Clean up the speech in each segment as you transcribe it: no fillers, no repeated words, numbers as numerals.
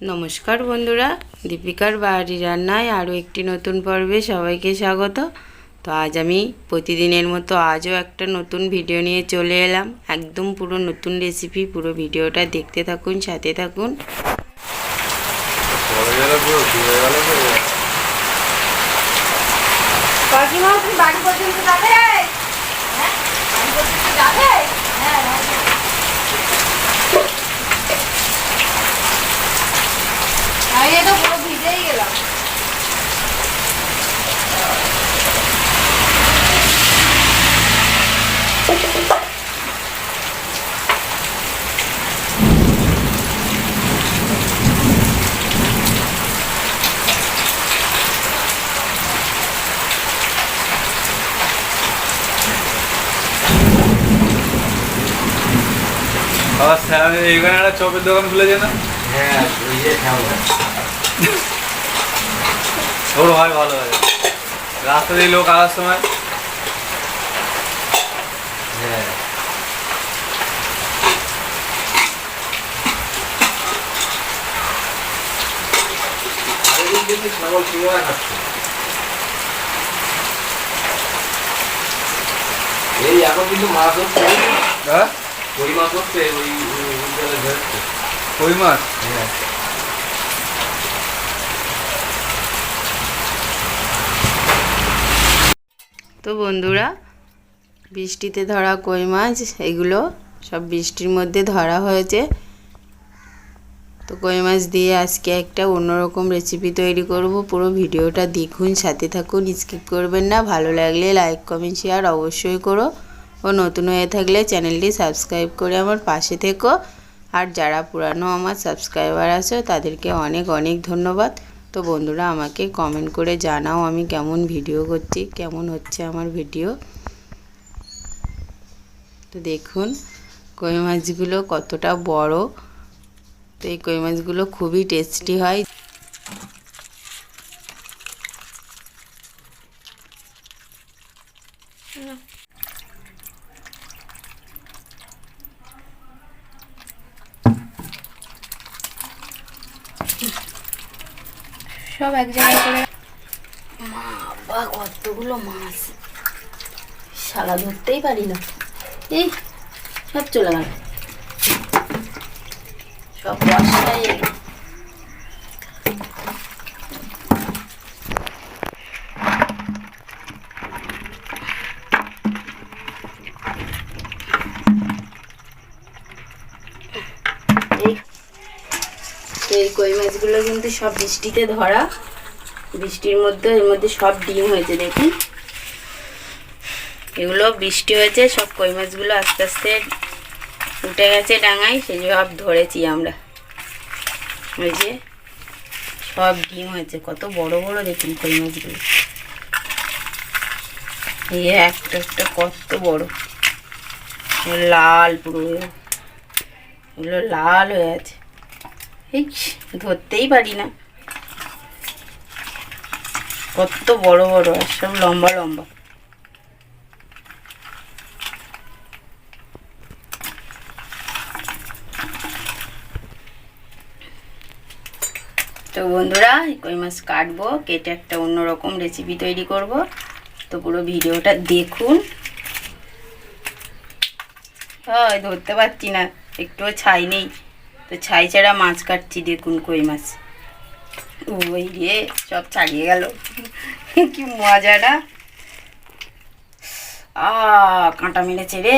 নমস্কার বন্ধুরা, দীপিকার বাড়ি রান্নায় আরও একটি নতুন পর্বে সবাইকে স্বাগত। তো আজ আমি প্রতিদিনের মতো আজও একটা নতুন ভিডিও নিয়ে চলে এলাম। একদম পুরো নতুন রেসিপি, পুরো ভিডিওটা দেখতে থাকুন, সাথে থাকুন। বাড়ি পর্যন্ত যাবে? হ্যাঁ, বাড়ি পর্যন্ত যাবে? হ্যাঁ, আমি তো পুরো ভিজেই গেলাম। আবার স্যার এইখানে একটা চপের দোকান খুলেছে না? হ্যাঁ, ওই যে ঠাকুর। ওর হয় ভালো হয়, রাস্তা দিয়ে লোক আসার সময়। হ্যাঁ, আরেকদিন দেখি ছাগল সিঙ্গারা খাচ্ছে। এই এখন কিন্তু মাছ হচ্ছে, হ্যাঁ, কই মাছ হচ্ছে, ওই জলে ধরছে। কই মাছ। হ্যাঁ, তো বন্ধুরা, বৃষ্টিতে ধরা কই মাছ এগুলো সব বৃষ্টির মধ্যে ধরা হয়েছে। তো কই মাছ দিয়ে আজকে একটা অন্যরকম রেসিপি তৈরি করব। পুরো ভিডিওটা দেখুন, সাথে থাকুন, স্কিপ করবেন না। ভালো লাগলে লাইক, কমেন্ট, শেয়ার অবশ্যই করো। ও নতুন হয়ে থাকলে চ্যানেলটি সাবস্ক্রাইব করে আমার পাশে থেকো। আর যারা পুরানো আমার সাবস্ক্রাইবার আছে তাদেরকে অনেক অনেক ধন্যবাদ। তো বন্ধুরা, আমাকে কমেন্ট করে জানাও আমি কেমন ভিডিও করছি, কেমন হচ্ছে আমার ভিডিও। তো দেখুন কই মাছগুলো কতটা বড়। তো এই কই মাছগুলো খুবই টেস্টি হয়। সব এক জায়গায় করে। বাবা, কতগুলো মাছ! শালা ধরতেই পারি না। এই সব চলে গেল, সব বর্ষায়। এই কই মাছগুলো কিন্তু সব বৃষ্টিতে ধরা, বৃষ্টির মধ্যে এর মধ্যে সব ডিম হয়েছে। দেখুন, এগুলো বৃষ্টি হয়েছে, সব কই মাছগুলো আস্তে আস্তে উঠে গেছে ডাঙায়, সেই সব ধরেছি আমরা। ওই যে সব ডিম হয়েছে, কত বড় বড় দেখুন কই মাছগুলো। এই একটা একটা কত বড়, লাল পুরো, এগুলো লাল হয়ে আছে। এই ধরতেই পারি না, কত বড় বড় আর সব লম্বা লম্বা। তো বন্ধুরা, কই মাছ কাটবো, কেটে একটা অন্যরকম রেসিপি তৈরি করব। তো পুরো ভিডিওটা দেখুন। হয় ধরতে পারছি না, একটুও ছাই নেই, তো ছাই ছাড়া মাছ কাটছি। দেখুন কই মাছ, ওই রে সব ছাড়িয়ে গেল। কি মজা না! কাঁটা মেরেছে রে,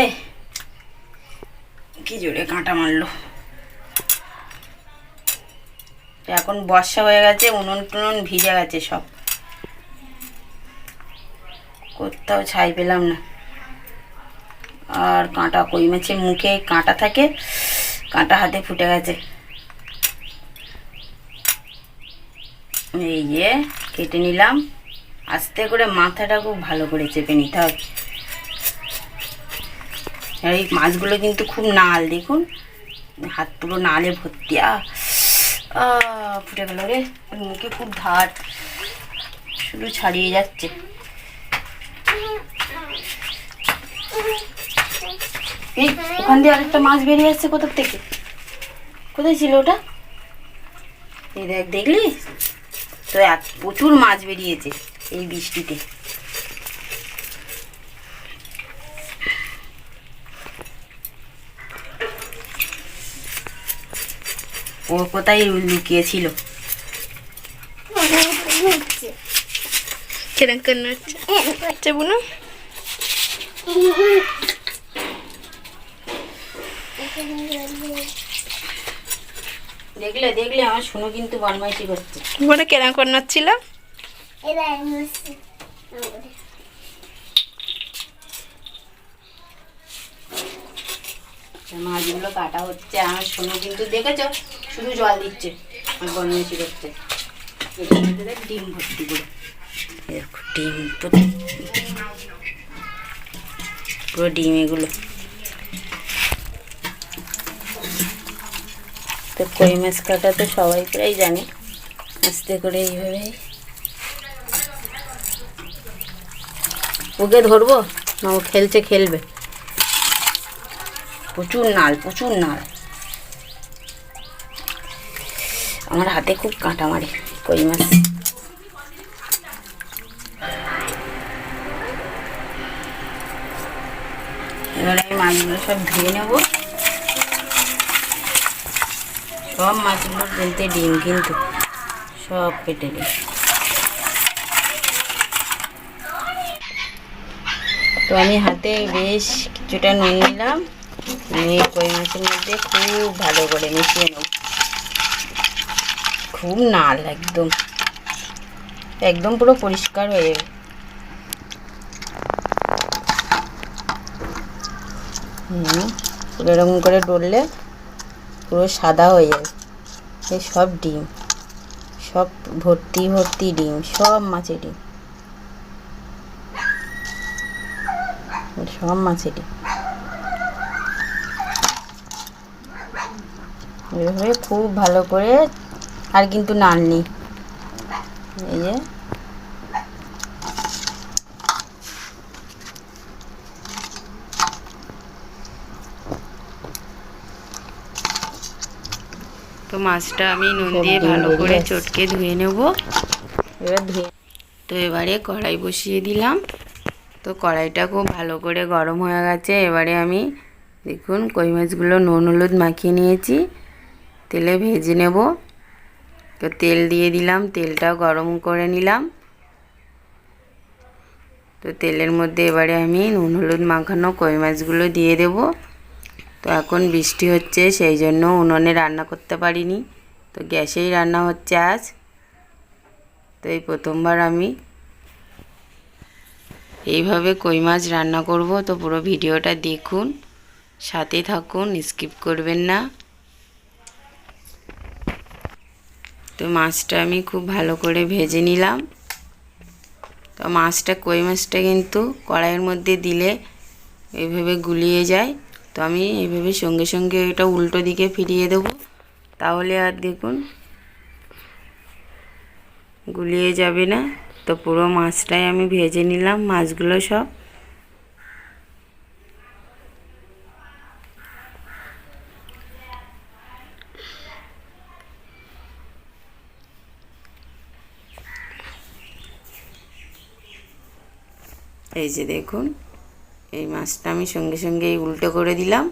কি জোরে কাঁটা মারলো। এখন বর্ষা হয়ে গেছে, উনুন টুনুন ভিজে গেছে সব, কোথাও ছাই পেলাম না। আর কাঁটা, কই মাছের মুখে কাঁটা থাকে, কাঁটা হাতে ফুটে গেছে। এই যে কেটে নিলাম, আস্তে করে মাথাটা খুব ভালো করে চেপে নিতে হবে। এই মাছগুলো কিন্তু খুব নাল, দেখুন হাত পুরো নালে ভর্তি। ফুটে গেল রে, মুখে খুব ধার, শুধু ছাড়িয়ে যাচ্ছে। এই ওখান দিয়ে আরেকটা মাছ বেরিয়ে আসছে কোথা থেকে, কোথায় ছিল ওটা? এই দেখ, দেখলি তো প্রচুর মাছ বেরিয়েছে এই বৃষ্টিতে। ও কোথায় লুকিয়েছিল? কিরম করে হচ্ছে বুনো? দেখলে দেখলে আমার শুনো কিন্তু বদমাইশি করছে। বুনো কিরম করে নাচছিল? মাছগুলো কাটা হচ্ছে, আমার শুনো কিন্তু দেখেছ শুধু জল দিচ্ছে আর বদমাইশি করছে। এটার মধ্যে দেখ ডিম ভর্তি করে, দেখো ডিম পুরো ডিম এগুলো। তো কই মাছ কাটা তো সবাই প্রায় জানে। আস্তে করে এইভাবে ওকে ধরবো না, ও খেলবে। প্রচুর নাল, প্রচুর নাল। আমার হাতে খুব কাঁটা মারে কই মাছ। এবার আমি মাছগুলো সব ধুয়ে নেব। সব মাছগুলোর বলতে ডিম কিন্তু সব কেটে দিই। তো আমি হাতে বেশ কিছুটা নুন নিলাম, নিয়ে কই মাছের মধ্যে খুব ভালো করে মিশিয়ে নেব। খুব নাল, একদম একদম পুরো পরিষ্কার হয়ে যাবে। এরকম করে ডললে পুরো সাদা হয়ে যাবে। এই সব ডিম, সব ভর্তি ভর্তি ডিম, সব মাছের ডিম, সব মাছের ডিম। এভাবে খুব ভালো করে, আর কিন্তু নাল নেই। এই যে তো মাছটা আমি নুন দিয়ে ভালো করে চটকে ধুয়ে নেব। এবার ধুয়ে তো এবারে কড়াই বসিয়ে দিলাম। তো কড়াইটা খুব ভালো করে গরম হয়ে গেছে। এবারে আমি দেখুন কই মাছগুলো নুন হলুদ মাখিয়ে নিয়েছি, তেলে ভেজে নেব। তো তেল দিয়ে দিলাম, তেলটাও গরম করে নিলাম। তো তেলের মধ্যে এবারে আমি নুন হলুদ মাখানো কই মাছগুলো দিয়ে দেব। তো এখন বৃষ্টি হচ্ছে, সেই জন্য উনুনে রান্না করতে পারিনি, তো গ্যাসেই রান্না হচ্ছে আজ। তো এই প্রথমবার আমি এইভাবে কই মাছ রান্না করব। তো পুরো ভিডিওটা দেখুন, সাথে থাকুন, স্কিপ করবেন না। তো মাছটা আমি খুব ভালো করে ভেজে নিলাম। তো মাছটা, কই মাছটা কিন্তু কড়াইয়ের মধ্যে দিলে এইভাবে গুলিয়ে যায়। তো আমি এইভাবে সঙ্গে সঙ্গে এটা উল্টো দিকে ফিরিয়ে দেব, তাহলে আর দেখুন গুলিয়ে যাবে না। তো পুরো মাছটাই আমি ভেজে নিলাম, মাছগুলো সব। এই যে দেখুন, এই মাছটা আমি সঙ্গে সঙ্গে উল্টো করে দিলাম।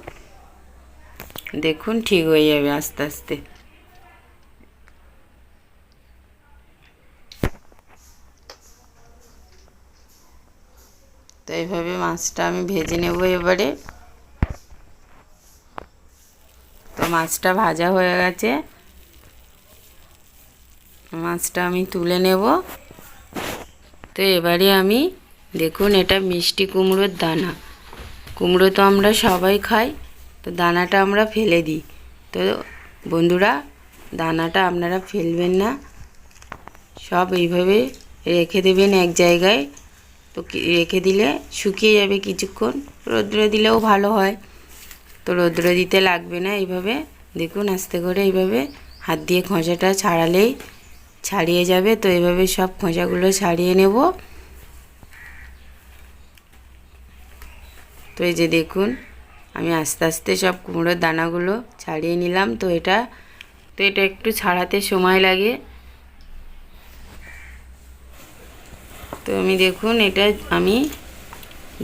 দেখুন ঠিক হয়ে যাবে আস্তে আস্তে। তো এইভাবে মাছটা আমি ভেজে নেব এবারে। তো মাছটা ভাজা হয়ে গেছে, মাছটা আমি তুলে নেব। তো এবারে আমি দেখুন, এটা মিষ্টি কুমড়োর দানা। কুমড়ো তো আমরা সবাই খাই, তো দানাটা আমরা ফেলে দিই। তো বন্ধুরা, দানাটা আপনারা ফেলবেন না, সব এইভাবে রেখে দেবেন এক জায়গায়। তো রেখে দিলে শুকিয়ে যাবে কিছুক্ষণ, রৌদ্রে দিলেও ভালো হয়। তো রৌদ্রে দিতে লাগবে না। এইভাবে দেখুন আস্তে করে এইভাবে হাত দিয়ে খোঁচাটা ছাড়ালেই ছাড়িয়ে যাবে। তো এইভাবে সব খোঁচাগুলো ছাড়িয়ে নেব। তো এই যে দেখুন, আমি আস্তে আস্তে সব কুমড়োর দানাগুলো ছাড়িয়ে নিলাম। তো এটা তো এটা একটু ছাড়াতে সময় লাগে। তো আমি দেখুন এটা আমি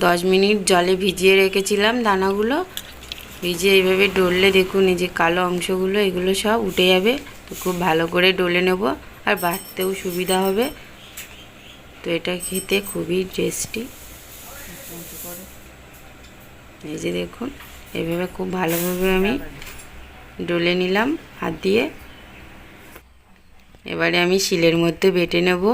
10 মিনিট জলে ভিজিয়ে রেখেছিলাম। দানাগুলো ভিজিয়ে এইভাবে ডললে দেখুন এই যে কালো অংশগুলো এগুলো সব উঠে যাবে। তো খুব ভালো করে ডলে নেব, আর বাটতেও সুবিধা হবে। তো এটা খেতে খুবই টেস্টি। এই যে দেখুন এইভাবে খুব ভালোভাবে আমি ডলে নিলাম হাত দিয়ে। এবারে আমি শিলের মধ্যে বেটে নেব।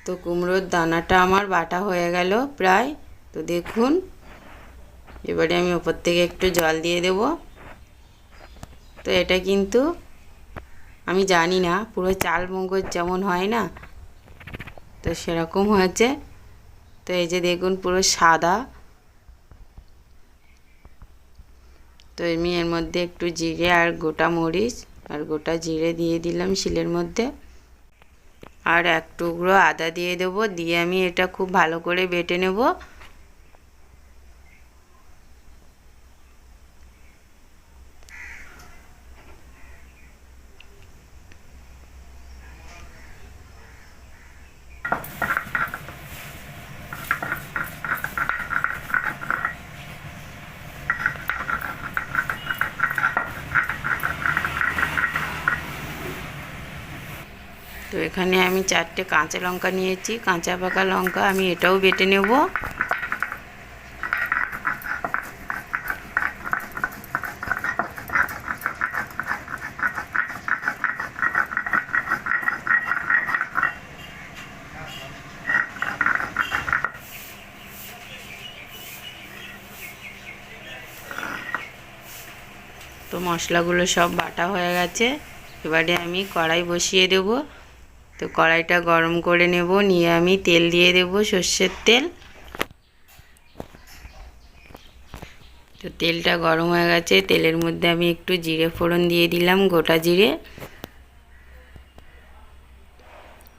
তো কুমড়োর দানাটা আমার বাটা হয়ে গেল প্রায়। তো দেখুন এবারে আমি ওপর থেকে একটু জল দিয়ে দেব। তো এটা কিন্তু আমি জানি না, পুরো চাল মগজ যেমন হয় না, তো সেরকম হয়েছে। তো এই যে দেখুন পুরো সাদা। তো আমি এর মধ্যে একটু জিরে আর গোটা মরিচ আর গোটা জিরে দিয়ে দিলাম শিলের মধ্যে, আর এক টুকরো আদা দিয়ে দেবো। দিয়ে আমি এটা খুব ভালো করে বেটে নেব। তো এখানে আমি 4টে কাঁচা লঙ্কা নিয়েছি, কাঁচা পাকা লঙ্কা, আমি এটাও বেটে নেব। তো মশলাগুলো সব বাটা হয়ে গেছে। এবারে আমি কড়াই বসিয়ে দেব। তো কড়াইটা গরম করে নেব, নিয়ে আমি তেল দিয়ে দেব, সর্ষের তেল। তো তেলটা গরম হয়ে গেছে, তেলের মধ্যে আমি একটু জিরে ফোড়ন দিয়ে দিলাম, গোটা জিরে।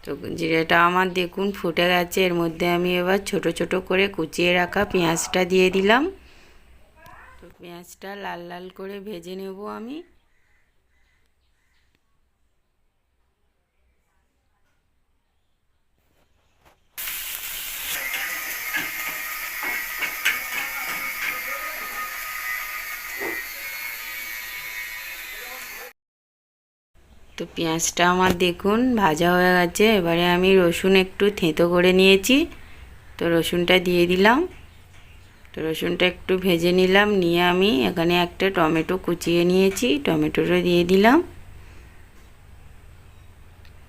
তো জিরেটা আমার দেখুন ফুটে গেছে। এর মধ্যে আমি এবার ছোট ছোট করে কুচিয়ে রাখা পেঁয়াজটা দিয়ে দিলাম। তো পেঁয়াজটা লাল লাল করে ভেজে নেব আমি। তো পেঁয়াজটা আমার দেখুন ভাজা হয়ে গেছে। এবারে আমি রসুন একটু থেঁতো করে নিয়েছি, তো রসুনটা দিয়ে দিলাম। তো রসুনটা একটু ভেজে নিলাম, নিয়ে আমি এখানে একটা টমেটো কুচিয়ে নিয়েছি, টমেটোটা দিয়ে দিলাম।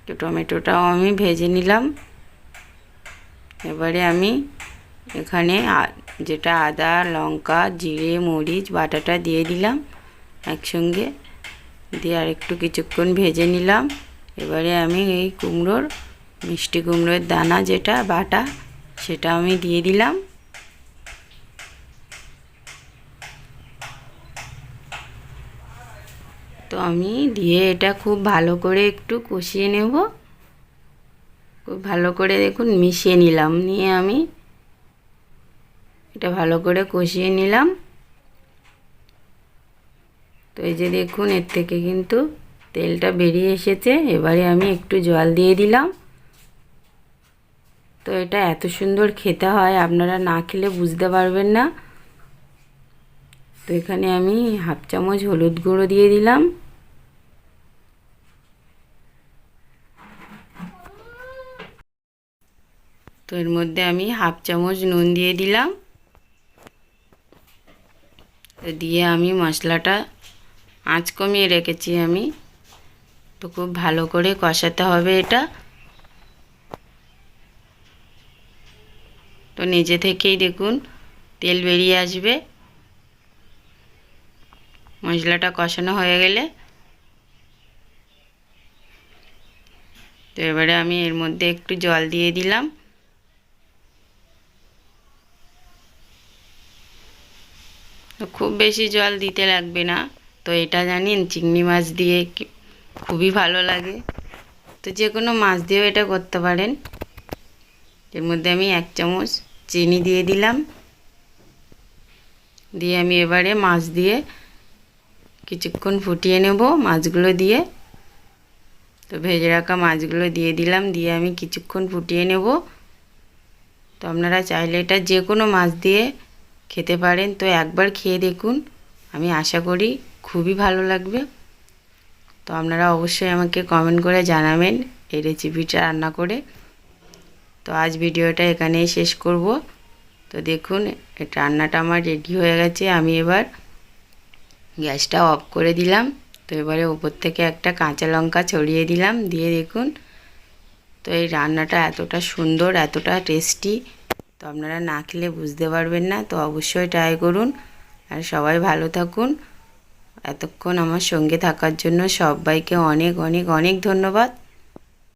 তো টমেটোটাও আমি ভেজে নিলাম। এবারে আমি এখানে যেটা আদা লঙ্কা জিরে মরিচ বাটাটা দিয়ে দিলাম একসঙ্গে, দিয়ে আর একটু কিছুক্ষণ ভেজে নিলাম। এবারে আমি এই কুমড়োর মিষ্টি কুমড়োর দানা যেটা বাটা সেটা আমি দিয়ে দিলাম। তো আমি দিয়ে এটা খুব ভালো করে একটু কষিয়ে নেব। খুব ভালো করে দেখুন মিশিয়ে নিলাম, নিয়ে আমি এটা ভালো করে কষিয়ে নিলাম। তো এই যে দেখুন এর থেকে কিন্তু তেলটা বেরিয়ে এসেছে। এবারে আমি একটু জল দিয়ে দিলাম। তো এটা এত সুন্দর খেতে হয়, আপনারা না খেলে বুঝতে পারবেন না। তো এখানে আমি হাফ চামচ হলুদ গুঁড়ো দিয়ে দিলাম। তো এর মধ্যে আমি হাফ চামচ নুন দিয়ে দিলাম। তো দিয়ে আমি মশলাটা আঁচ কমিয়ে রেখেছি আমি, তো খুব ভালো করে কষাতে হবে এটা। তো নিজে থেকেই দেখুন তেল বেরিয়ে আসবে। মশলাটা কষানো হয়ে গেলে তো এবারে আমি এর মধ্যে একটু জল দিয়ে দিলাম। তো খুব বেশি জল দিতে লাগবে না। তো এটা জানেন চিংড়ি মাছ দিয়ে খুবই ভালো লাগে। তো যে কোনো মাছ দিয়েও এটা করতে পারেন। এর মধ্যে আমি 1 চামচ চিনি দিয়ে দিলাম। দিয়ে আমি এবারে মাছ দিয়ে কিছুক্ষণ ফুটিয়ে নেব মাছগুলো দিয়ে। তো ভেজে রাখা মাছগুলো দিয়ে দিলাম, দিয়ে আমি কিছুক্ষণ ফুটিয়ে নেব। তো আপনারা চাইলে এটা যে কোনো মাছ দিয়ে খেতে পারেন। তো একবার খেয়ে দেখুন, আমি আশা করি খুবই ভালো লাগবে। তো আপনারা অবশ্যই আমাকে কমেন্ট করে জানাবেন এই রেসিপিটা রান্না করে। তো আজ ভিডিওটা এখানেই শেষ করব। তো দেখুন এটা রান্নাটা আমার রেডি হয়ে গেছে। আমি এবার গ্যাসটা অফ করে দিলাম। তো এবারে উপর থেকে একটা কাঁচা লঙ্কা ছড়িয়ে দিলাম, দিয়ে দেখুন তো এই রান্নাটা এতটা সুন্দর, এতটা টেস্টি, তো আপনারা না খেলে বুঝতে পারবেন না। তো অবশ্যই ট্রাই করুন। আর সবাই ভালো থাকুন। এতক্ষণ আমার সঙ্গে থাকার জন্য সবাইকে অনেক অনেক অনেক ধন্যবাদ।